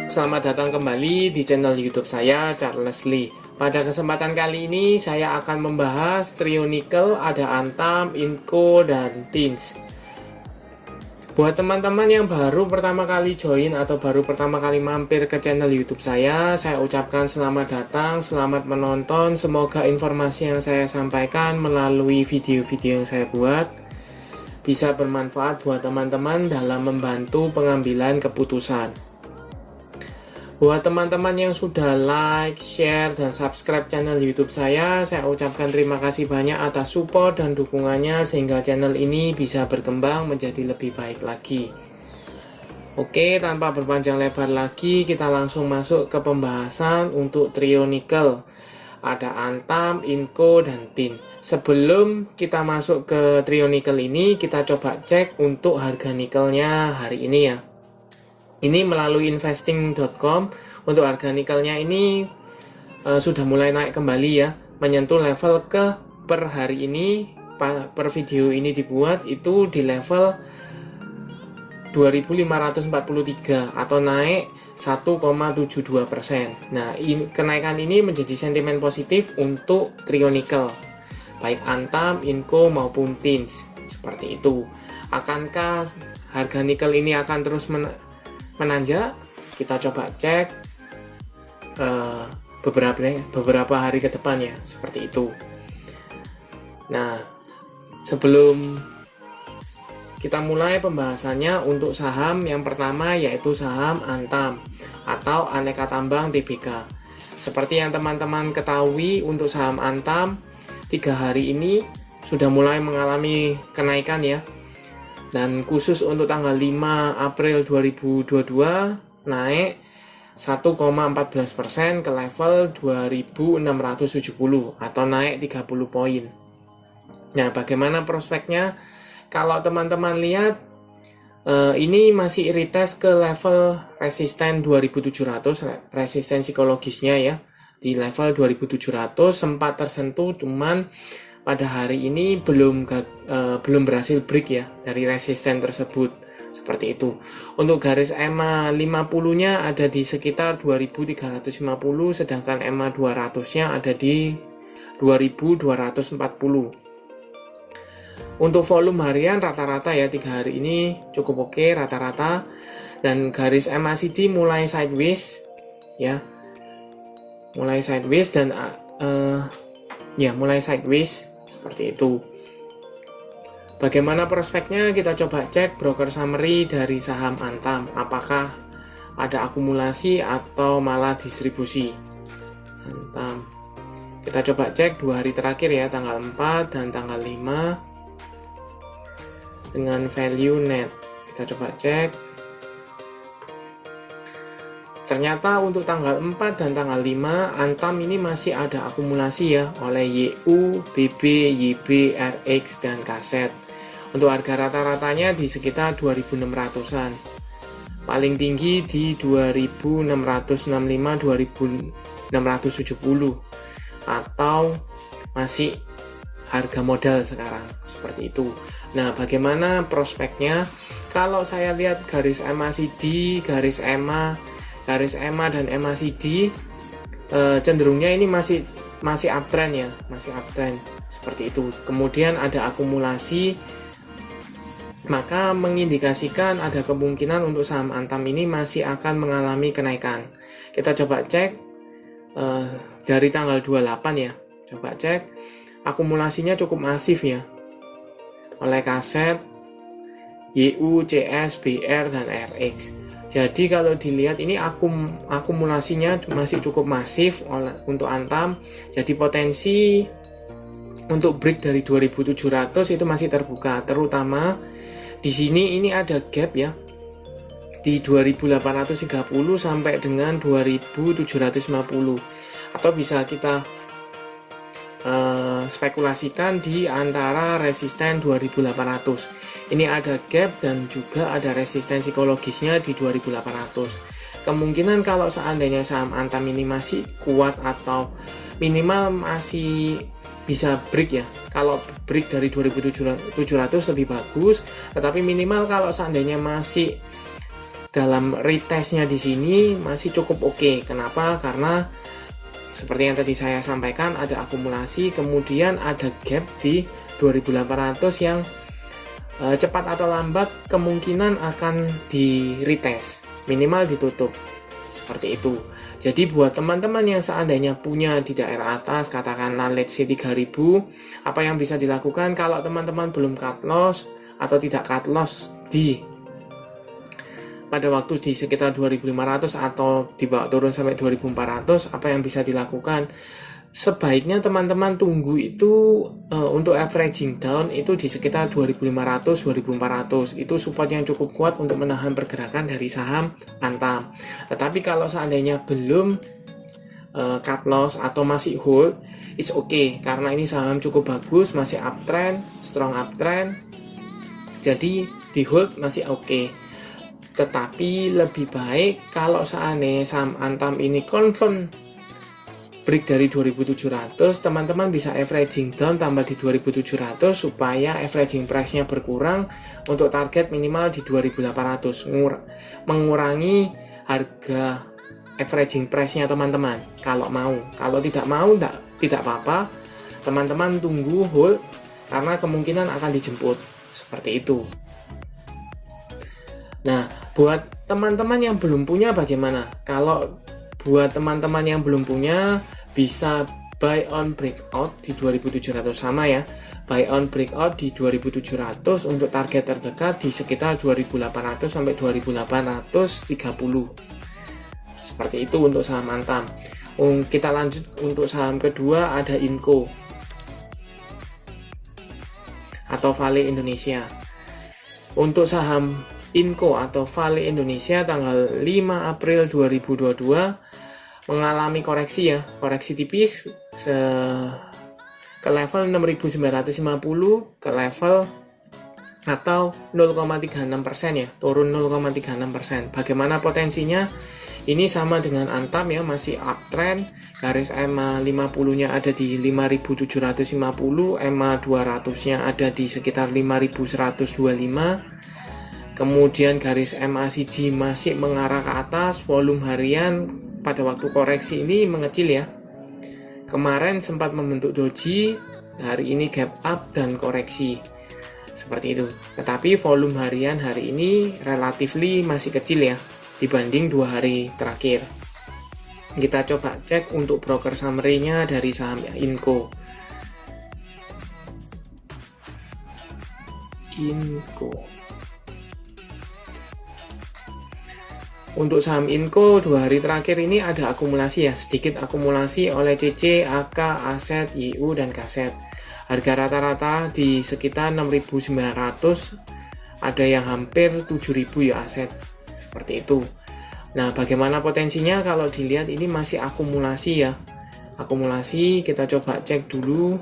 Selamat datang kembali di channel YouTube saya, Charles Lee. Pada kesempatan kali ini saya akan membahas trio nikel, ada Antam, Inco, dan Tins. Buat teman-teman yang baru pertama kali join atau baru pertama kali mampir ke channel YouTube saya ucapkan selamat datang, selamat menonton. Semoga informasi yang saya sampaikan melalui video-video yang saya buat bisa bermanfaat buat teman-teman dalam membantu pengambilan keputusan. Buat teman-teman yang sudah like, share, dan subscribe channel YouTube saya ucapkan terima kasih banyak atas support dan dukungannya sehingga channel ini bisa berkembang menjadi lebih baik lagi. Oke, tanpa berpanjang lebar lagi, kita langsung masuk ke pembahasan untuk trio nikel. Ada Antam, Inco, dan Tin. Sebelum kita masuk ke trio nikel ini, kita coba cek untuk harga nikelnya hari ini ya. Ini melalui investing.com. Untuk harga nikelnya ini sudah mulai naik kembali ya, menyentuh level per hari ini, per video ini dibuat itu di level 2543 atau naik 1,72%. Nah, kenaikan ini menjadi sentimen positif untuk trio nikel, baik Antam, Inco maupun Tins. Seperti itu. Akankah harga nikel ini akan terus menanjak? Kita coba cek beberapa hari ke depan ya, seperti itu. Nah, sebelum kita mulai pembahasannya untuk saham yang pertama yaitu saham Antam atau Aneka Tambang Tbk. Seperti yang teman-teman ketahui, untuk saham Antam 3 hari ini sudah mulai mengalami kenaikan ya. Dan khusus untuk tanggal 5 April 2022 naik 1,14% ke level 2670 atau naik 30 poin. Nah, bagaimana prospeknya? Kalau teman-teman lihat ini masih retest ke level resisten 2700, resisten psikologisnya ya. Di level 2700 sempat tersentuh, cuman pada hari ini belum berhasil break ya dari resisten tersebut, seperti itu. Untuk garis EMA 50-nya ada di sekitar 2350, sedangkan EMA 200-nya ada di 2240. Untuk volume harian rata-rata ya 3 hari ini cukup oke rata-rata, dan garis MACD mulai sideways ya. Mulai sideways dan mulai sideways seperti itu. Bagaimana prospeknya? Kita coba cek broker summary dari saham Antam. Apakah ada akumulasi atau malah distribusi? Antam. Kita coba cek 2 hari terakhir ya, tanggal 4 dan tanggal 5 dengan value net. Kita coba cek. Ternyata untuk tanggal 4 dan tanggal 5 Antam ini masih ada akumulasi ya oleh YU, BB, YB, RX, dan kaset. Untuk harga rata-ratanya di sekitar 2600-an. Paling tinggi di 2665, 2670 atau masih harga modal sekarang, seperti itu. Nah, bagaimana prospeknya? Kalau saya lihat garis MACD, garis EMA dan MACD cenderungnya ini masih uptrend ya, masih uptrend seperti itu. Kemudian ada akumulasi, maka mengindikasikan ada kemungkinan untuk saham Antam ini masih akan mengalami kenaikan. Kita coba cek dari tanggal 28 ya. Coba cek, akumulasinya cukup masif ya oleh kaset, YU, CS, BR, dan RX. Jadi kalau dilihat ini akumulasinya masih cukup masif untuk Antam. Jadi potensi untuk break dari 2700 itu masih terbuka, terutama di sini ini ada gap ya di 2830 sampai dengan 2750, atau bisa kita spekulasikan di antara resisten 2800. Ini ada gap dan juga ada resisten psikologisnya di 2800. Kemungkinan kalau seandainya saham Antam ini masih kuat atau minimal masih bisa break ya. Kalau break dari 2700 lebih bagus, tetapi minimal kalau seandainya masih dalam retestnya di sini masih cukup oke. Kenapa? Karena seperti yang tadi saya sampaikan, ada akumulasi, kemudian ada gap di 2800 yang cepat atau lambat kemungkinan akan di retest, minimal ditutup seperti itu. Jadi buat teman-teman yang seandainya punya di daerah atas, katakanlah let's say 3000, apa yang bisa dilakukan kalau teman-teman belum cut loss atau tidak cut loss pada waktu di sekitar 2500 atau dibawa turun sampai 2400, apa yang bisa dilakukan? Sebaiknya teman-teman tunggu itu untuk averaging down itu di sekitar 2500 2400. Itu support yang cukup kuat untuk menahan pergerakan dari saham Antam. Tetapi kalau seandainya belum cut loss atau masih hold, it's okay karena ini saham cukup bagus, masih uptrend, strong uptrend. Jadi di hold masih okay. Tetapi lebih baik kalau seandainya saham Antam ini confirm break dari 2700, teman-teman bisa averaging down tambah di 2700 supaya averaging price-nya berkurang untuk target minimal di 2800, mengurangi harga averaging price-nya teman-teman kalau mau. Kalau tidak mau tidak apa-apa, teman-teman tunggu hold karena kemungkinan akan dijemput seperti itu. Nah, buat teman-teman yang belum punya bagaimana? Kalau buat teman-teman yang belum punya, bisa buy on breakout di 2700 sama ya. Buy on breakout di 2700 untuk target terdekat di sekitar 2800 sampai 2830. Seperti itu untuk saham Antam. Kita lanjut untuk saham kedua, ada Inco atau Vale Indonesia. Untuk saham Inco atau Vale Indonesia tanggal 5 April 2022 mengalami koreksi ya, koreksi tipis ke level 6.950 ke level atau 0,36% ya, turun 0,36%. Bagaimana potensinya? Ini sama dengan Antam ya, masih uptrend. Garis EMA 50-nya ada di 5.750, EMA 200-nya ada di sekitar 5.125. Kemudian garis MACD masih mengarah ke atas, volume harian pada waktu koreksi ini mengecil ya. Kemarin sempat membentuk doji, hari ini gap up dan koreksi. Seperti itu. Tetapi volume harian hari ini relatively masih kecil ya dibanding 2 hari terakhir. Kita coba cek untuk broker summary-nya dari saham Inco. Untuk saham Inco 2 hari terakhir ini ada akumulasi ya, sedikit akumulasi oleh CC, AK, Aset, YU, dan Kaset. Harga rata-rata di sekitar 6.900, ada yang hampir 7.000 ya aset. Seperti itu. Nah, bagaimana potensinya? Kalau dilihat ini masih akumulasi ya. Akumulasi kita coba cek dulu.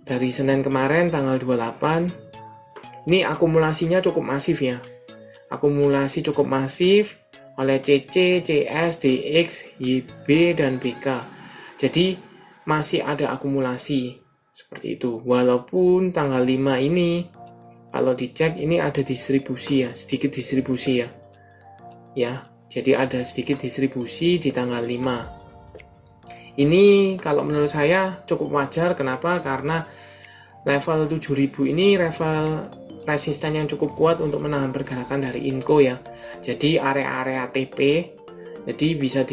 Dari Senin kemarin tanggal 28. Ini akumulasinya cukup masif ya. Akumulasi cukup masif oleh CC, CS, DX, YB, dan BK. Jadi masih ada akumulasi seperti itu. Walaupun tanggal 5 ini kalau dicek ini ada distribusi ya, sedikit distribusi ya. Ya, jadi ada sedikit distribusi di tanggal 5. Ini kalau menurut saya cukup wajar. Kenapa? Karena level 7000 ini level resisten yang cukup kuat untuk menahan pergerakan dari Inco ya. Jadi area-area TP, jadi bisa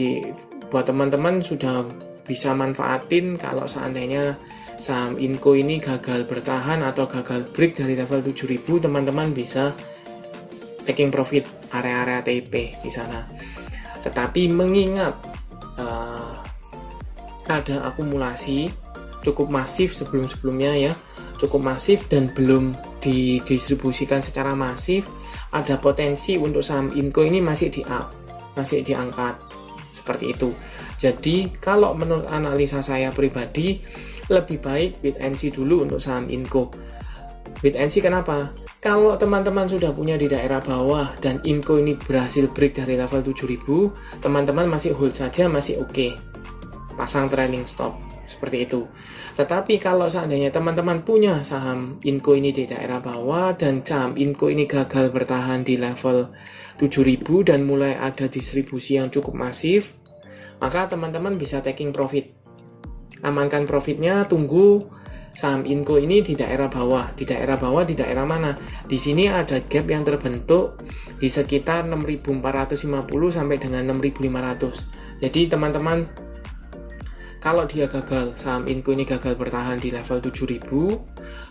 buat teman-teman sudah bisa manfaatin kalau seandainya saham Inco ini gagal bertahan atau gagal break dari level 7000, teman-teman bisa taking profit area-area TP di sana. Tetapi mengingat ada akumulasi cukup masif sebelum-sebelumnya ya, cukup masif dan belum didistribusikan secara masif, ada potensi untuk saham Inco ini masih masih diangkat seperti itu. Jadi kalau menurut analisa saya pribadi, lebih baik wait and see dulu untuk saham Inco. Wait and see kenapa? Kalau teman-teman sudah punya di daerah bawah dan Inco ini berhasil break dari level 7000, teman-teman masih hold saja, masih oke. Pasang trailing stop seperti seperti itu. Tetapi kalau seandainya teman-teman punya saham Inco ini di daerah bawah dan saham Inco ini gagal bertahan di level 7.000 dan mulai ada distribusi yang cukup masif, maka teman-teman bisa taking profit. Amankan profitnya, tunggu saham Inco ini di daerah bawah. Di daerah bawah di daerah mana? Di sini ada gap yang terbentuk di sekitar 6.450 sampai dengan 6.500. Jadi teman-teman, kalau dia gagal, saham Inco ini gagal bertahan di level 7.000,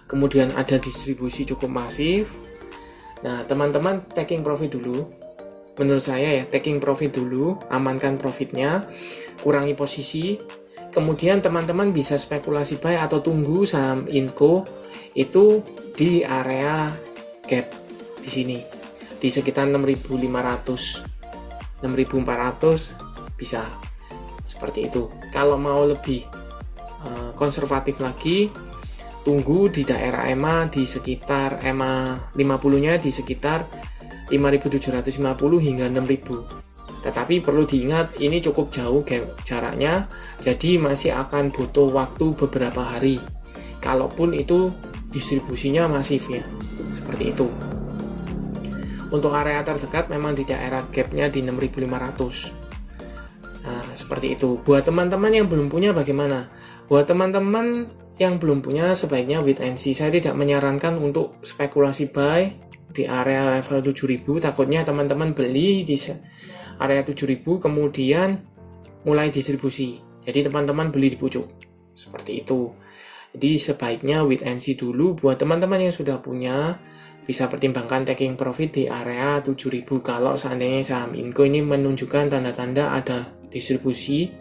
kemudian ada distribusi cukup masif. Nah, teman-teman taking profit dulu. Menurut saya ya, taking profit dulu, amankan profitnya, kurangi posisi. Kemudian teman-teman bisa spekulasi buy atau tunggu saham Inco itu di area gap di sini, di sekitar 6.500, 6.400 bisa seperti itu. Kalau mau lebih konservatif lagi, tunggu di daerah EMA di sekitar EMA 50-nya di sekitar 5.750 hingga 6.000. Tetapi perlu diingat, ini cukup jauh jaraknya, jadi masih akan butuh waktu beberapa hari. Kalaupun itu distribusinya masif ya, seperti itu. Untuk area terdekat memang di daerah gapnya di 6.500. Nah, seperti itu. Buat teman-teman yang belum punya bagaimana? Buat teman-teman yang belum punya, sebaiknya wait and see. Saya tidak menyarankan untuk spekulasi buy di area level 7.000. Takutnya teman-teman beli di area 7.000 kemudian mulai distribusi. Jadi teman-teman beli di pucuk. Seperti itu. Jadi sebaiknya wait and see dulu. Buat teman-teman yang sudah punya, bisa pertimbangkan taking profit di area 7.000 kalau seandainya saham Inco ini menunjukkan tanda-tanda ada distribusi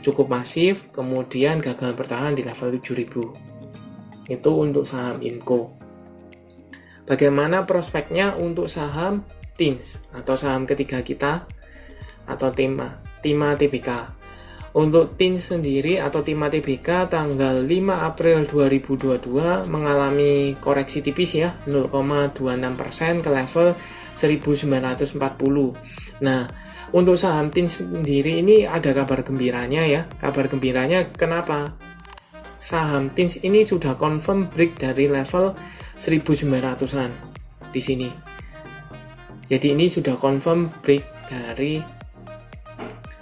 cukup masif, kemudian gagal bertahan di level 7.000. Itu untuk saham Inco. Bagaimana prospeknya untuk saham TINS atau saham ketiga kita atau TIMA TBK? Untuk TINS sendiri atau TIMA TBK tanggal 5 April 2022 mengalami koreksi tipis ya, 0,26% ke level 1940. Nah, untuk saham TINS sendiri ini ada kabar gembiranya ya. Kabar gembiranya kenapa? Saham TINS ini sudah confirm break dari level 1900-an di sini. Jadi ini sudah confirm break dari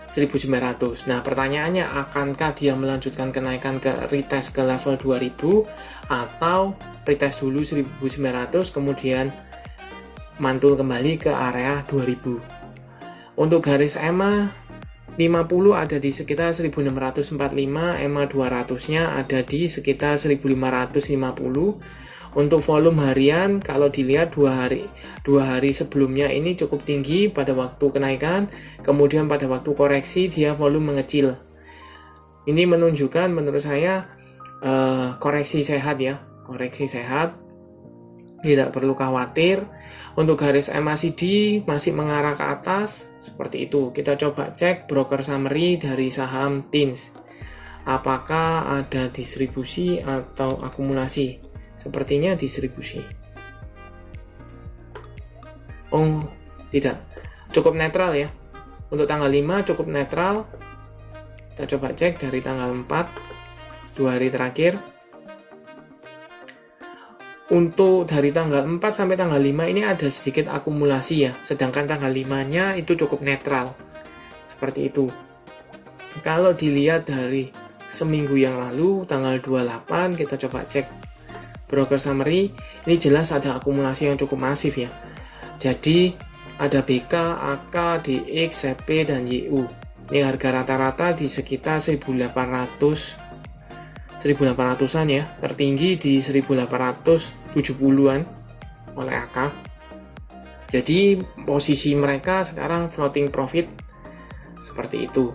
1900. Nah, pertanyaannya, akankah dia melanjutkan kenaikan ke retest ke level 2000 atau retest dulu 1900 kemudian mantul kembali ke area 2000. Untuk garis EMA 50 ada di sekitar 1645, EMA 200-nya ada di sekitar 1550. Untuk volume harian, kalau dilihat dua hari sebelumnya ini cukup tinggi pada waktu kenaikan, kemudian pada waktu koreksi dia volume mengecil. Ini menunjukkan menurut saya koreksi sehat ya, koreksi sehat, tidak perlu khawatir. Untuk garis MACD masih mengarah ke atas, seperti itu. Kita coba cek broker summary dari saham TINS. Apakah ada distribusi atau akumulasi? Sepertinya distribusi. Oh, tidak. Cukup netral ya. Untuk tanggal 5 cukup netral. Kita coba cek dari tanggal 4, 2 hari terakhir. Untuk dari tanggal 4 sampai tanggal 5 ini ada sedikit akumulasi ya. Sedangkan tanggal 5-nya itu cukup netral. Seperti itu. Kalau dilihat dari seminggu yang lalu, tanggal 28, kita coba cek broker summary, ini jelas ada akumulasi yang cukup masif ya. Jadi ada BK, AK, DX, ZP, dan YU. Ini harga rata-rata di sekitar 1800-an ya. Tertinggi di 1870-an oleh AK. Jadi posisi mereka sekarang floating profit seperti itu.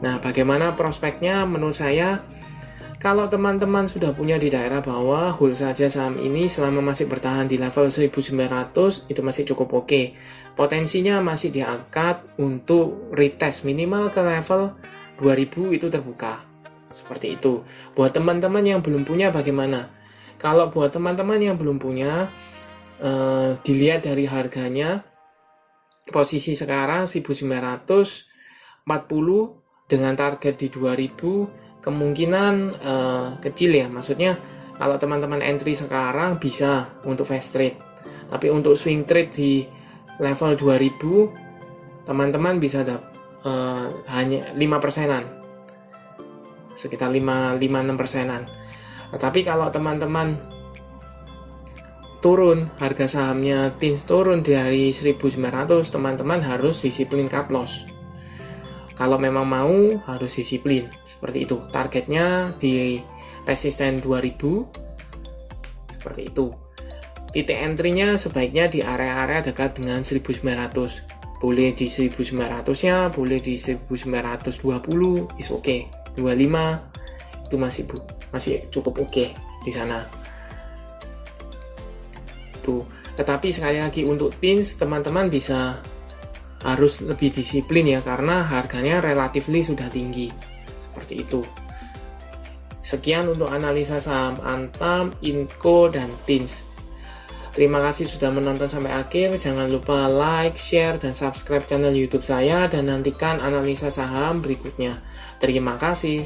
Nah, bagaimana prospeknya? Menurut saya, kalau teman-teman sudah punya di daerah bawah, hold saja saham ini selama masih bertahan di level 1900, itu masih cukup oke. Potensinya masih diangkat untuk retest minimal ke level 2000 itu terbuka. Seperti itu. Buat teman-teman yang belum punya bagaimana? Kalau buat teman-teman yang belum punya, dilihat dari harganya, posisi sekarang 1940 dengan target di 2000 kemungkinan kecil ya, maksudnya kalau teman-teman entry sekarang bisa untuk fast trade, tapi untuk swing trade di level 2000 teman-teman bisa hanya 5%-an, sekitar 5-6%-an. Tapi kalau teman-teman turun, harga sahamnya TINS turun dari 1900, teman-teman harus disiplin cut loss. Kalau memang mau, harus disiplin seperti itu. Targetnya di resisten 2000 seperti itu. Titik entry-nya sebaiknya di area-area dekat dengan 1900. Boleh di 1900-nya, boleh di 1920, is okay. 25 itu masih cukup oke di sana. Tuh. Tetapi sekali lagi untuk TINS teman-teman harus lebih disiplin ya, karena harganya relatifly sudah tinggi. Seperti itu. Sekian untuk analisa saham Antam, Inco, dan TINS. Terima kasih sudah menonton sampai akhir. Jangan lupa like, share, dan subscribe channel YouTube saya, dan nantikan analisa saham berikutnya. Terima kasih.